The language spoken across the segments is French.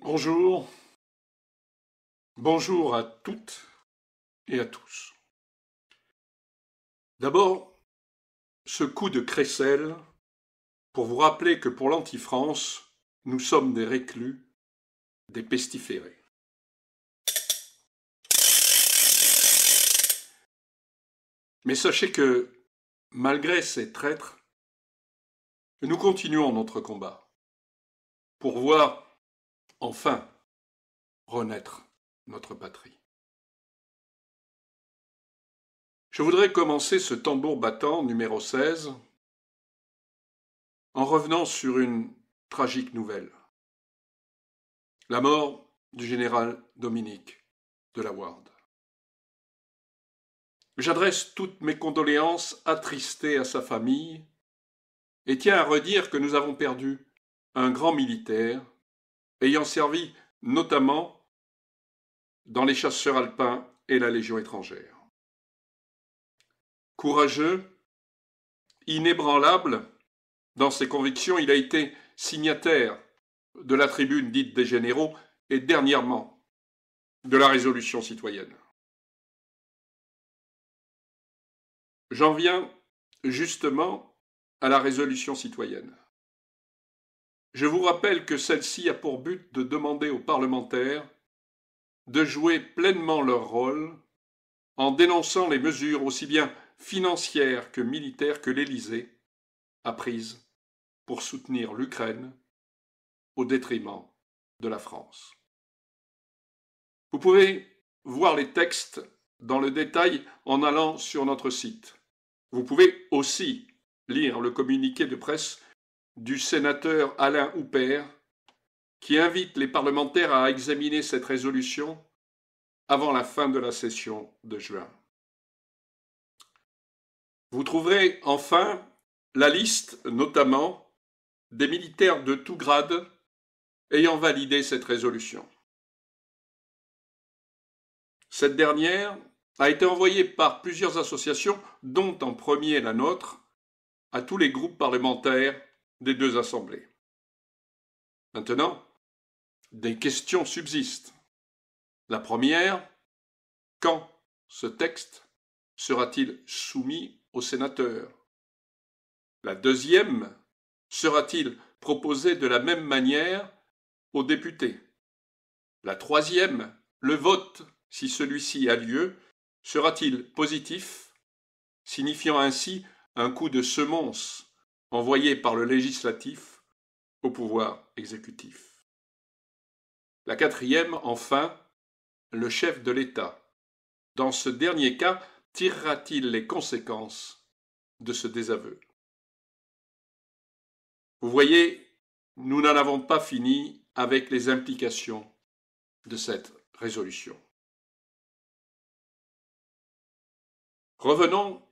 Bonjour, bonjour à toutes et à tous. D'abord, ce coup de crécelle pour vous rappeler que pour l'Anti-France, nous sommes des reclus, des pestiférés. Mais sachez que, malgré ces traîtres, nous continuons notre combat pour voir, enfin, renaître notre patrie. Je voudrais commencer ce tambour battant numéro 16 en revenant sur une tragique nouvelle. La mort du général Dominique de la Warde. J'adresse toutes mes condoléances attristées à sa famille et tiens à redire que nous avons perdu un grand militaire ayant servi notamment dans les chasseurs alpins et la Légion étrangère. Courageux, inébranlable dans ses convictions, il a été signataire de la tribune dite des généraux et dernièrement de la résolution citoyenne. J'en viens justement à la résolution citoyenne. Je vous rappelle que celle-ci a pour but de demander aux parlementaires de jouer pleinement leur rôle en dénonçant les mesures aussi bien financières que militaires que l'Élysée a prises pour soutenir l'Ukraine au détriment de la France. Vous pouvez voir les textes dans le détail en allant sur notre site. Vous pouvez aussi lire le communiqué de presse du sénateur Alain Houpert qui invite les parlementaires à examiner cette résolution avant la fin de la session de juin. Vous trouverez enfin la liste, notamment, des militaires de tout grade ayant validé cette résolution. Cette dernière a été envoyée par plusieurs associations, dont en premier la nôtre, à tous les groupes parlementaires des deux assemblées. Maintenant, des questions subsistent. La première, quand ce texte sera-t-il soumis aux sénateurs? La deuxième, sera-t-il proposé de la même manière aux députés? La troisième, le vote, si celui-ci a lieu, sera-t-il positif, signifiant ainsi un coup de semonce envoyé par le législatif au pouvoir exécutif? La quatrième, enfin, le chef de l'État, dans ce dernier cas, tirera-t-il les conséquences de ce désaveu? Vous voyez, nous n'en avons pas fini avec les implications de cette résolution. Revenons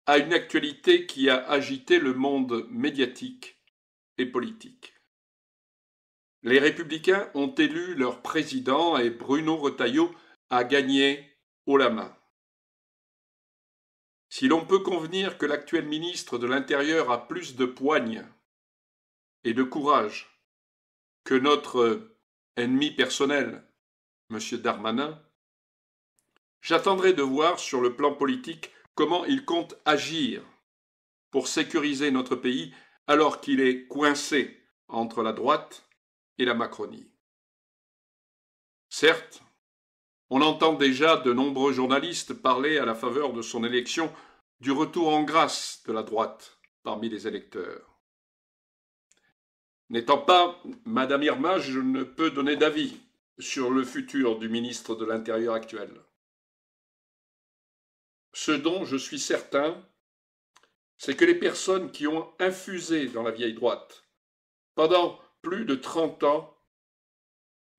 à une actualité qui a agité le monde médiatique et politique. Les Républicains ont élu leur président et Bruno Retailleau a gagné haut la main. Si l'on peut convenir que l'actuel ministre de l'Intérieur a plus de poigne et de courage que notre ennemi personnel, M. Darmanin, j'attendrai de voir sur le plan politique comment il compte agir pour sécuriser notre pays alors qu'il est coincé entre la droite et la Macronie. Certes, on entend déjà de nombreux journalistes parler à la faveur de son élection du retour en grâce de la droite parmi les électeurs. N'étant pas Madame Irma, je ne peux donner d'avis sur le futur du ministre de l'Intérieur actuel. Ce dont je suis certain, c'est que les personnes qui ont infusé dans la vieille droite pendant plus de 30 ans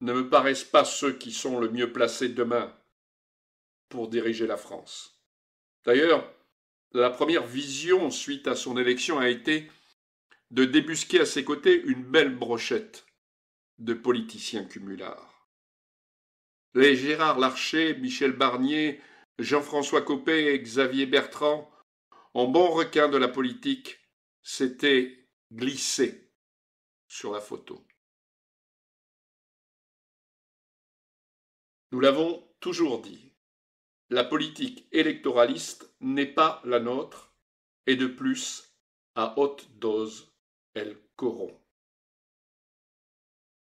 ne me paraissent pas ceux qui sont le mieux placés demain pour diriger la France. D'ailleurs, la première vision suite à son élection a été de débusquer à ses côtés une belle brochette de politiciens cumulards. Les Gérard Larcher, Michel Barnier, Jean-François Copé et Xavier Bertrand, en bons requins de la politique, s'étaient glissés sur la photo. Nous l'avons toujours dit, la politique électoraliste n'est pas la nôtre et de plus, à haute dose, elle corrompt.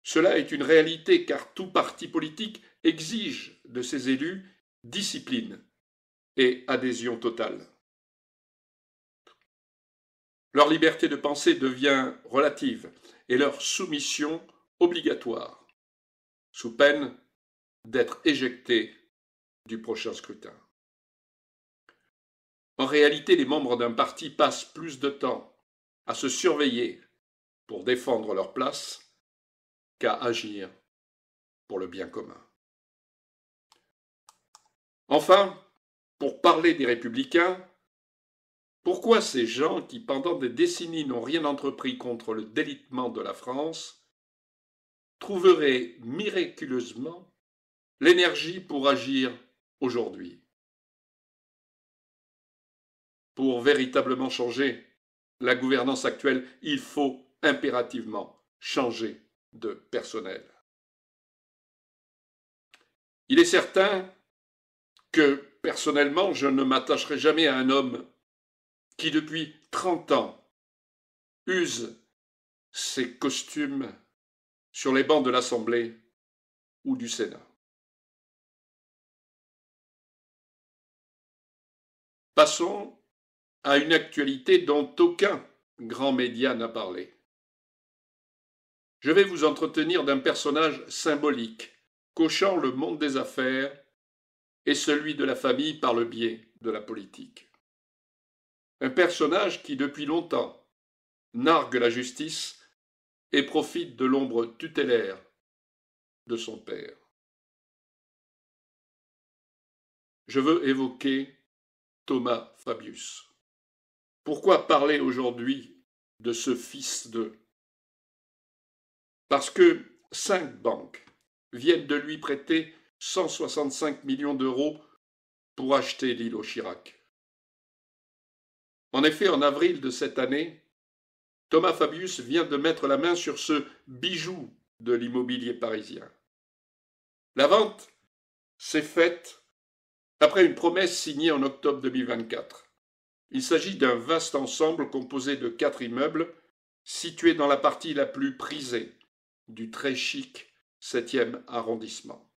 Cela est une réalité car tout parti politique exige de ses élus discipline et adhésion totale. Leur liberté de penser devient relative et leur soumission obligatoire, sous peine d'être éjectés du prochain scrutin. En réalité, les membres d'un parti passent plus de temps à se surveiller pour défendre leur place qu'à agir pour le bien commun. Enfin, pour parler des républicains, pourquoi ces gens qui, pendant des décennies, n'ont rien entrepris contre le délitement de la France, trouveraient miraculeusement l'énergie pour agir aujourd'hui? Pour véritablement changer la gouvernance actuelle, il faut impérativement changer de personnel. Il est certain que, personnellement, je ne m'attacherai jamais à un homme qui, depuis 30 ans, use ses costumes sur les bancs de l'Assemblée ou du Sénat. Passons à une actualité dont aucun grand média n'a parlé. Je vais vous entretenir d'un personnage symbolique, cochant le monde des affaires et celui de la famille par le biais de la politique. Un personnage qui, depuis longtemps, nargue la justice et profite de l'ombre tutélaire de son père. Je veux évoquer Thomas Fabius. Pourquoi parler aujourd'hui de ce fils de? Parce que 5 banques viennent de lui prêter 165 millions d'euros pour acheter l'île au Chirac. En effet, en avril de cette année, Thomas Fabius vient de mettre la main sur ce bijou de l'immobilier parisien. La vente s'est faite après une promesse signée en octobre 2024. Il s'agit d'un vaste ensemble composé de 4 immeubles situés dans la partie la plus prisée du très chic 7e arrondissement.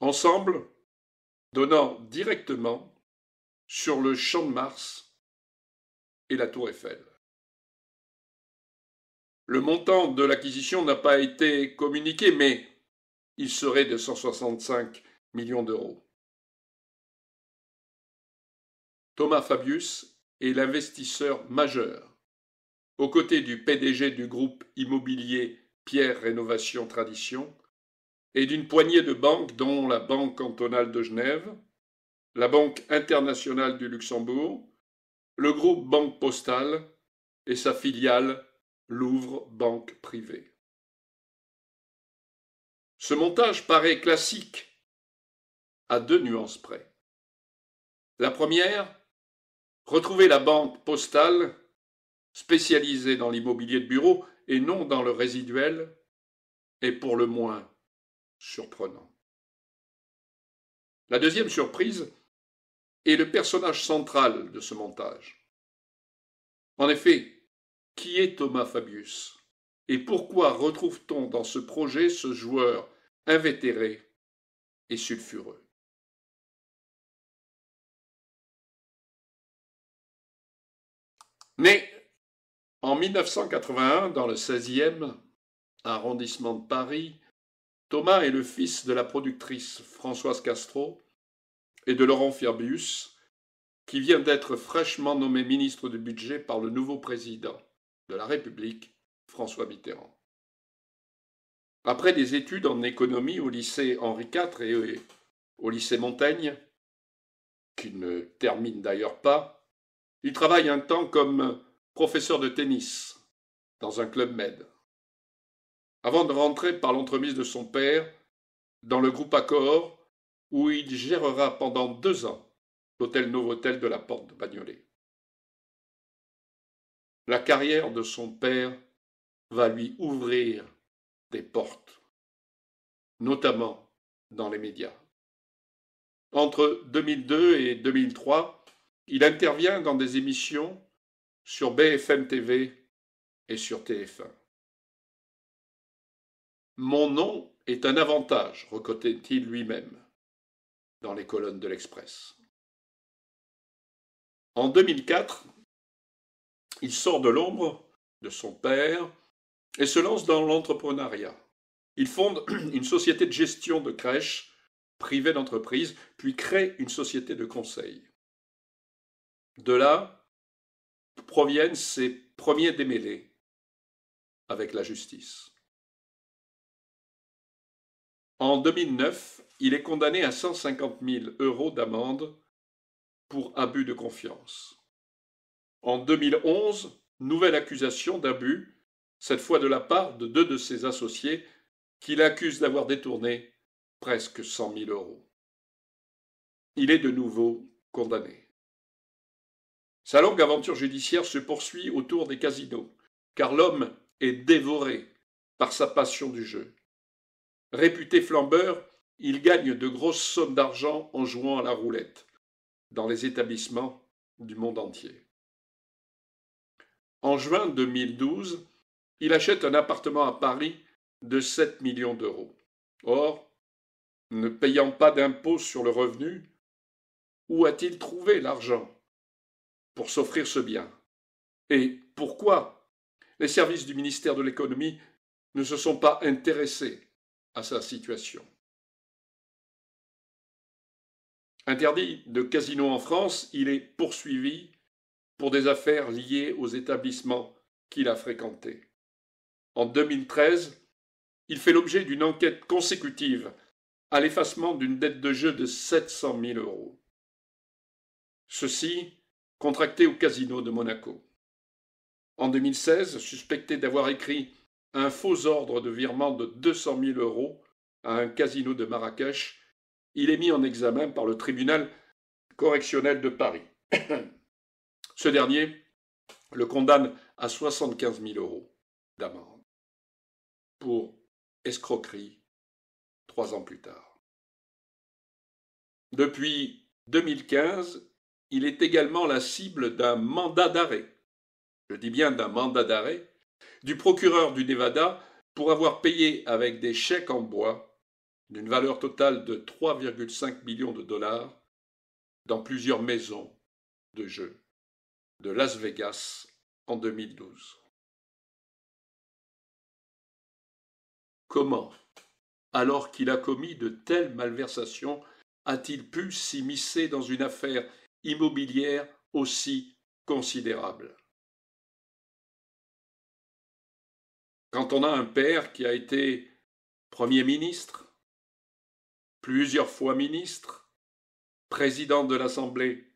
Ensemble, donnant directement sur le Champ de Mars et la Tour Eiffel. Le montant de l'acquisition n'a pas été communiqué, mais il serait de 165 millions d'euros. Thomas Fabius est l'investisseur majeur, aux côtés du PDG du groupe immobilier Pierre Rénovation Tradition et d'une poignée de banques dont la Banque cantonale de Genève, la Banque internationale du Luxembourg, le groupe Banque Postale et sa filiale Louvre Banque Privée. Ce montage paraît classique à 2 nuances près. La première, retrouver la Banque Postale spécialisée dans l'immobilier de bureau et non dans le résiduel, est pour le moins surprenant. La deuxième surprise est le personnage central de ce montage. En effet, qui est Thomas Fabius et pourquoi retrouve-t-on dans ce projet ce joueur invétéré et sulfureux? Né en 1981 dans le 16e arrondissement de Paris, Thomas est le fils de la productrice Françoise Castro et de Laurent Fabius, qui vient d'être fraîchement nommé ministre du Budget par le nouveau président de la République, François Mitterrand. Après des études en économie au lycée Henri IV et au lycée Montaigne, qu'il ne termine d'ailleurs pas, il travaille un temps comme professeur de tennis dans un club med, avant de rentrer par l'entremise de son père dans le groupe Accor, où il gérera pendant 2 ans l'hôtel Novotel de la Porte de Bagnolet. La carrière de son père va lui ouvrir des portes. notamment dans les médias. Entre 2002 et 2003, il intervient dans des émissions sur BFM TV et sur TF1. Mon nom est un avantage, reconnaît-il lui-même dans les colonnes de l'Express. En 2004, il sort de l'ombre de son père et se lance dans l'entrepreneuriat. Il fonde une société de gestion de crèches privée d'entreprise, puis crée une société de conseil. De là proviennent ses premiers démêlés avec la justice. En 2009, il est condamné à 150 000 € d'amende pour abus de confiance. En 2011, nouvelle accusation d'abus, cette fois de la part de 2 de ses associés, qui l'accusent d'avoir détourné presque 100 000 €. Il est de nouveau condamné. Sa longue aventure judiciaire se poursuit autour des casinos, car l'homme est dévoré par sa passion du jeu. Réputé flambeur, il gagne de grosses sommes d'argent en jouant à la roulette dans les établissements du monde entier. En juin 2012, il achète un appartement à Paris de 7 millions d'euros. Or, ne payant pas d'impôt sur le revenu, où a-t-il trouvé l'argent pour s'offrir ce bien? Et pourquoi les services du ministère de l'économie ne se sont pas intéressés à sa situation? Interdit de casino en France, il est poursuivi pour des affaires liées aux établissements qu'il a fréquentés. En 2013, il fait l'objet d'une enquête consécutive à l'effacement d'une dette de jeu de 700 000 €. Ceci contracté au casino de Monaco. En 2016, suspecté d'avoir écrit un faux ordre de virement de 200 000 € à un casino de Marrakech, il est mis en examen par le tribunal correctionnel de Paris. Ce dernier le condamne à 75 000 € d'amende pour escroquerie 3 ans plus tard. Depuis 2015, il est également la cible d'un mandat d'arrêt, je dis bien d'un mandat d'arrêt, du procureur du Nevada pour avoir payé avec des chèques en bois d'une valeur totale de 3,5 millions de dollars dans plusieurs maisons de jeux de Las Vegas en 2012. Comment, alors qu'il a commis de telles malversations, a-t-il pu s'immiscer dans une affaire immobilière aussi considérable? Quand on a un père qui a été Premier ministre, plusieurs fois ministre, président de l'Assemblée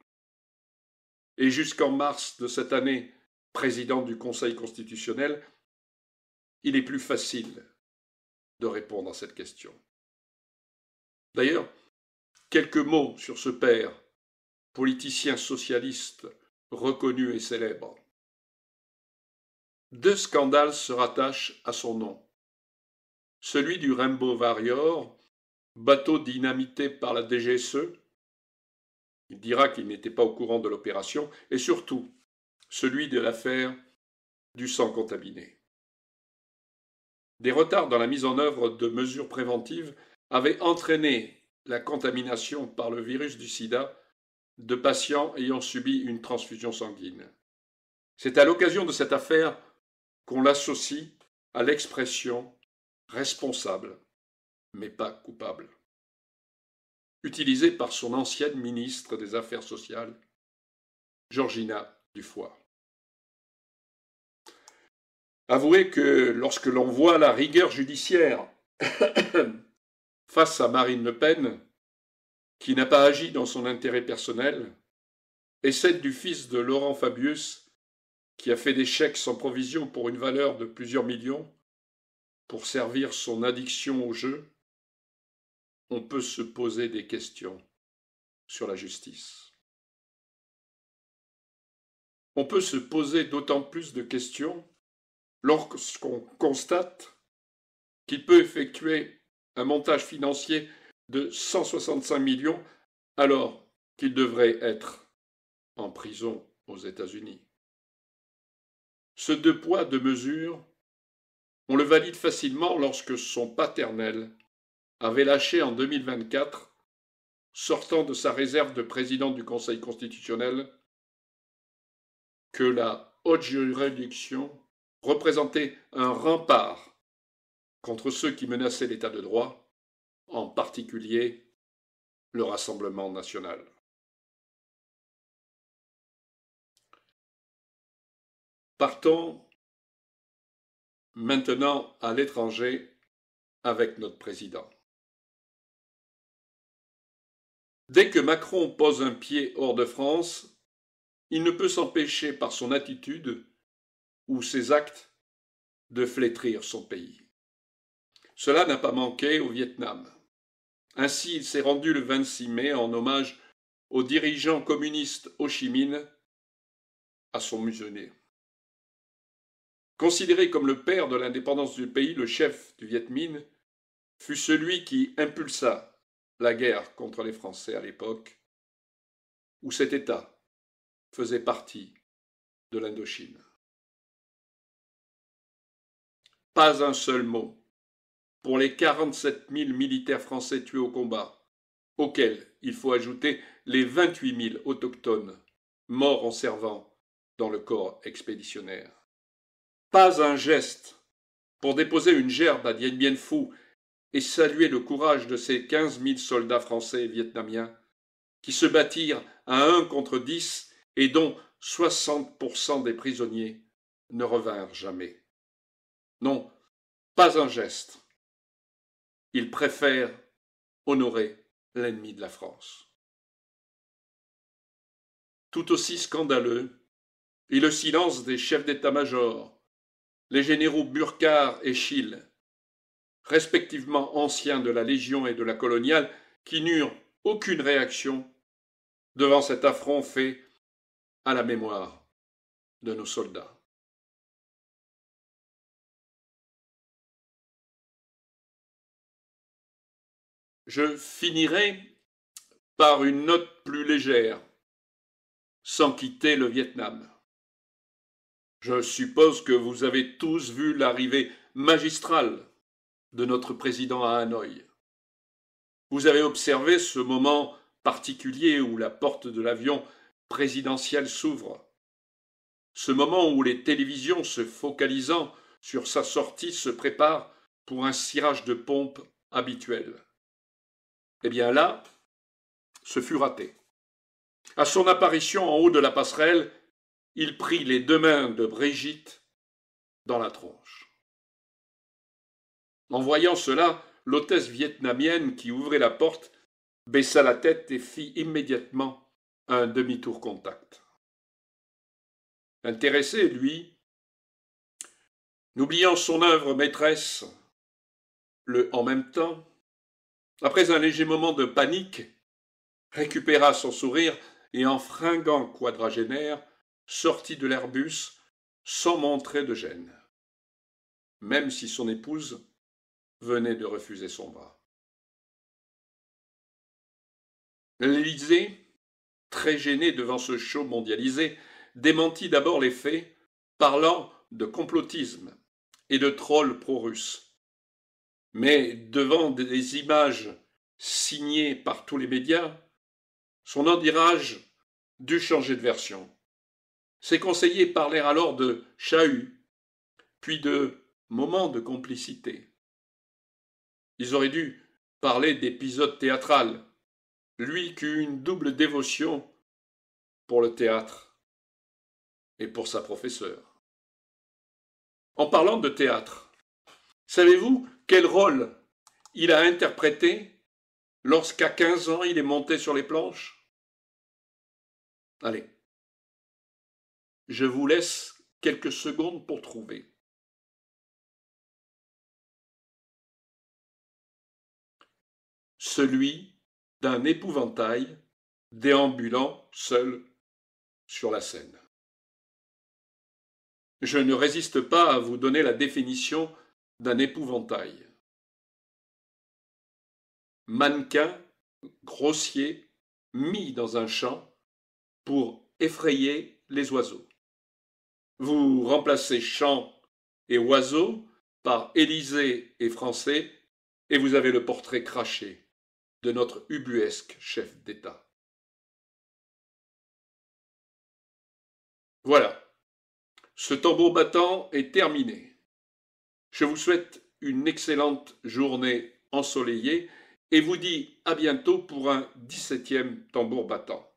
et jusqu'en mars de cette année, président du Conseil constitutionnel, il est plus facile de répondre à cette question. D'ailleurs, quelques mots sur ce père, politicien socialiste reconnu et célèbre. 2 scandales se rattachent à son nom. Celui du Rainbow Warrior, bateau dynamité par la DGSE. Il dira qu'il n'était pas au courant de l'opération, et surtout celui de l'affaire du sang contaminé. Des retards dans la mise en œuvre de mesures préventives avaient entraîné la contamination par le virus du sida de patients ayant subi une transfusion sanguine. C'est à l'occasion de cette affaire qu'on l'associe à l'expression responsable, mais pas coupable, utilisée par son ancienne ministre des Affaires sociales, Georgina Dufoy. Avouez que lorsque l'on voit la rigueur judiciaire face à Marine Le Pen, qui n'a pas agi dans son intérêt personnel, et celle du fils de Laurent Fabius, qui a fait des chèques sans provision pour une valeur de plusieurs millions pour servir son addiction au jeu, on peut se poser des questions sur la justice. On peut se poser d'autant plus de questions lorsqu'on constate qu'il peut effectuer un montage financier de 165 millions alors qu'il devrait être en prison aux États-Unis. Ce deux poids, deux mesures, on le valide facilement lorsque son paternel avait lâché en 2024, sortant de sa réserve de président du Conseil constitutionnel, que la haute juridiction représentait un rempart contre ceux qui menaçaient l'état de droit, en particulier le Rassemblement national. Partons maintenant à l'étranger avec notre président. Dès que Macron pose un pied hors de France, il ne peut s'empêcher par son attitude ou ses actes de flétrir son pays. Cela n'a pas manqué au Vietnam. Ainsi, il s'est rendu le 26 mai en hommage au dirigeant communiste Ho Chi Minh à son mausolée. Considéré comme le père de l'indépendance du pays, le chef du Viet Minh fut celui qui impulsa la guerre contre les Français à l'époque où cet État faisait partie de l'Indochine. Pas un seul mot pour les 47 000 militaires français tués au combat, auxquels il faut ajouter les 28 000 autochtones morts en servant dans le corps expéditionnaire. Pas un geste pour déposer une gerbe à Dien Bien Phu et saluer le courage de ces 15 000 soldats français et vietnamiens qui se battirent à 1 contre 10 et dont 60% des prisonniers ne revinrent jamais. Non, pas un geste. Ils préfèrent honorer l'ennemi de la France. Tout aussi scandaleux est le silence des chefs d'état-major, les généraux Burckhardt et Schill, respectivement anciens de la Légion et de la coloniale, qui n'eurent aucune réaction devant cet affront fait à la mémoire de nos soldats. Je finirai par une note plus légère, sans quitter le Vietnam. Je suppose que vous avez tous vu l'arrivée magistrale de notre président à Hanoï. Vous avez observé ce moment particulier où la porte de l'avion présidentiel s'ouvre. Ce moment où les télévisions se focalisant sur sa sortie se préparent pour un cirage de pompe habituel. Eh bien là, ce fut raté. À son apparition en haut de la passerelle, il prit les deux mains de Brigitte dans la tronche. En voyant cela, l'hôtesse vietnamienne qui ouvrait la porte baissa la tête et fit immédiatement un demi-tour contact. Intéressé, lui, n'oubliant son œuvre maîtresse, le en même temps, après un léger moment de panique, récupéra son sourire et en fringant quadragénaire, sortit de l'Airbus sans montrer de gêne, même si son épouse venait de refuser son bras. L'Élysée, très gêné devant ce show mondialisé, démentit d'abord les faits, parlant de complotisme et de trolls pro-russes. Mais devant des images signées par tous les médias, son endirage dut changer de version. Ses conseillers parlèrent alors de chahut, puis de moments de complicité. Ils auraient dû parler d'épisode théâtral, lui qui eut une double dévotion pour le théâtre et pour sa professeure. En parlant de théâtre, savez-vous quel rôle il a interprété lorsqu'à 15 ans il est monté sur les planches? Allez, je vous laisse quelques secondes pour trouver. Celui d'un épouvantail déambulant seul sur la scène. Je ne résiste pas à vous donner la définition d'un épouvantail. mannequin, grossier, mis dans un champ pour effrayer les oiseaux. Vous remplacez chant et oiseau par Élysée et Français, et vous avez le portrait craché de notre ubuesque chef d'État. Voilà, ce tambour battant est terminé. Je vous souhaite une excellente journée ensoleillée et vous dis à bientôt pour un 17e tambour battant.